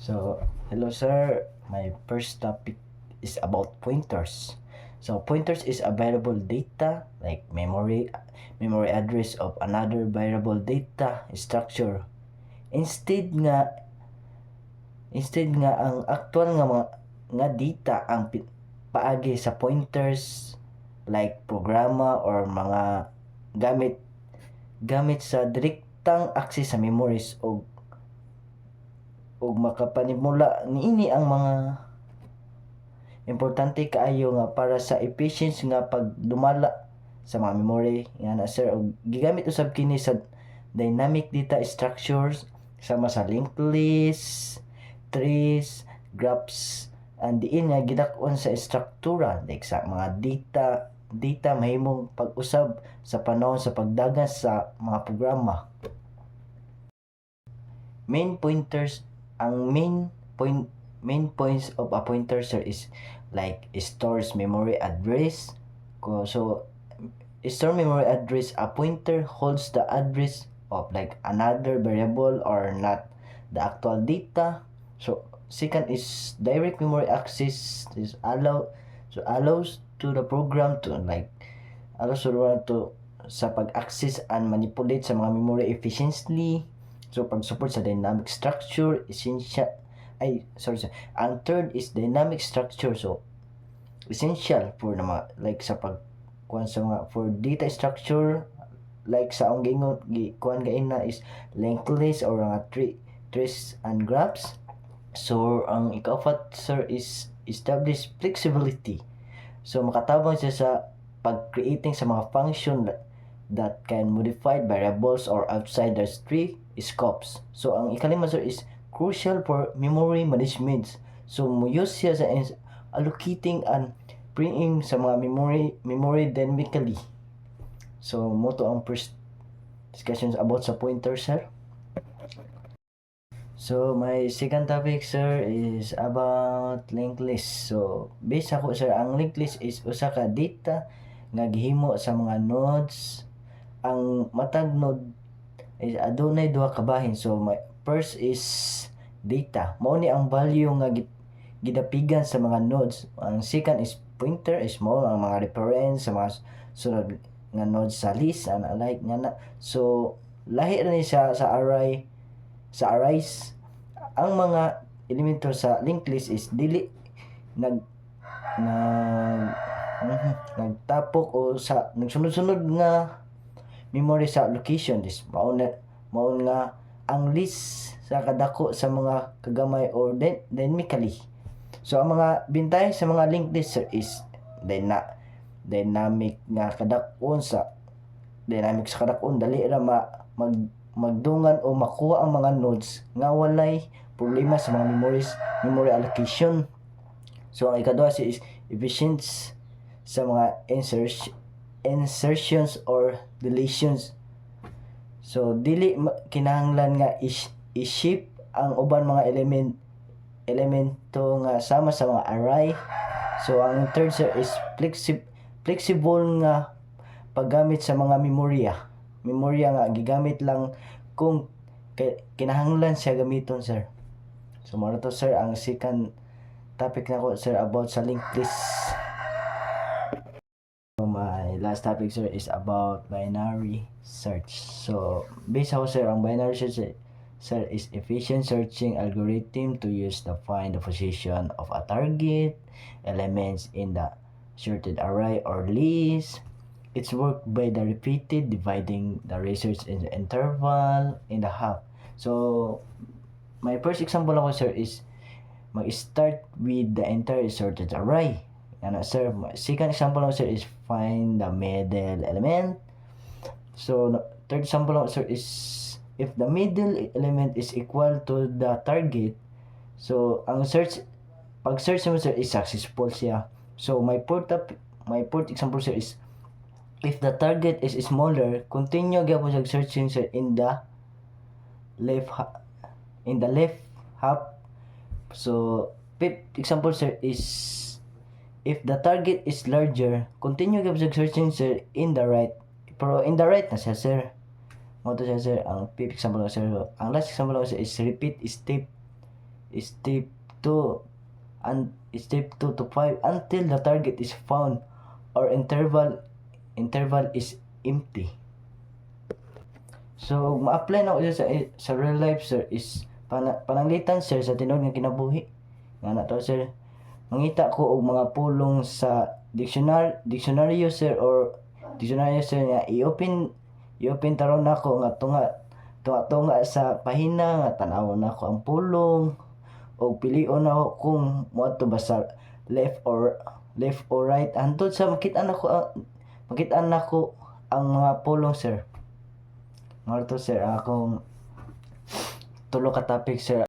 So, hello sir. My first topic is about pointers. So, pointers is a variable data like memory address of another variable data structure. Instead nga ang actual nga data ang paagi sa pointers like programa or mga gamit gamit sa direktang access sa memories og makapanimula niini ang mga importante kaayo nga para sa efficiency nga pagdumala sa mga memory nga na sir og gigamit usab kini sa dynamic data structures sama sa linked list, trees, graphs, and diin nga gidak-on sa struktura like sa mga data mahimong pag-usab sa panahon sa pagdagan sa mga programa. Main pointers ang main points of a pointer sir is like stores memory address. So store memory address, a pointer holds the address of like another variable or not the actual data. So second is direct memory access is allows to the program to like allows to sa pag-access and manipulate sa mga memory efficiently. So pag-support sa dynamic structure essential ang third is dynamic structure. So essential for na mga like sa kuan sa mga for data structure like sa ang gingon kuan gain na is linked list or nga trees and graphs. So ang ikapat sir is establish flexibility. So makatabang siya sa pag-creating sa mga function that can modify variables or outside the tree scopes. So ang ikalima sir is crucial for memory management. So mo use siya sa allocating and freeing sa mga memory dynamically. So mo to ang first discussions about sa pointer sir. So my second topic sir is about linked list. So based ako sir ang linked list is usa ka data nga gihimo sa mga nodes. Ang matag node is adunay duha ka bahin. So my first is data. Mao ni ang value nga gidapigan sa mga nodes. Ang second is pointer is mao ang mga reference sa mga sunod nga nodes sa list and alike nga na. So lahi ra ni sa arrays. Ang mga elemento sa linked list is dili nagtapok o sa nagsunod-sunod nga memory sa location. This mao nga ang list sa kadako sa mga kagamay or dynamically. So ang mga bintay sa mga linked list is dynamic sa kadakon dali ra magdungan o makuha ang mga nodes nga walay problema sa mga memory allocation. So ang ikaduha is efficiency sa mga insertions or deletions. So dili kinahanglan nga i-shift ang uban mga elemento nga sama sa mga array. So ang third sir is flexible nga paggamit sa mga memorya nga gigamit lang kung kinahanglan siya gamiton sir. So mao to sir ang second topic nako sir about sa linked list. So my last topic sir is about binary search. So based ako sir ang binary search sir is efficient searching algorithm to use to find the position of a target elements in the sorted array or list. It's worked by the repeated dividing the research in the interval in the half. So my first example ako sir is mag-start with the entire sorted array. Ano sir, second example ako sir is find the middle element. So third example ako sir is if the middle element is equal to the target. So ang pag-search mo sir is successful siya. So my fourth example sir is if the target is smaller, continue gyapon sa searching sir in the left half. So fifth example sir is if the target is larger, continue gyapon sa searching sir in the right. Pero in the right na siya sir. Mo to siya sir ang fifth example sir. Ang last example sir is repeat step step 2 and step 2 to 5 until the target is found or interval is empty. So ma-apply na ko siya sa real life sir is pananglitan sir sa tinuod nga kinabuhi. Nga na to sir. Mangita ko og mga pulong sa dictionary sir or dictionary sir nga i-open taron nako nga tunga sa pahina nga tan-awon nako ang pulong og pilion ako kung moadto ba sa left or right hantod sa makit-an nako ang mga pulong sir. Marto sir akong tulo ka topic sir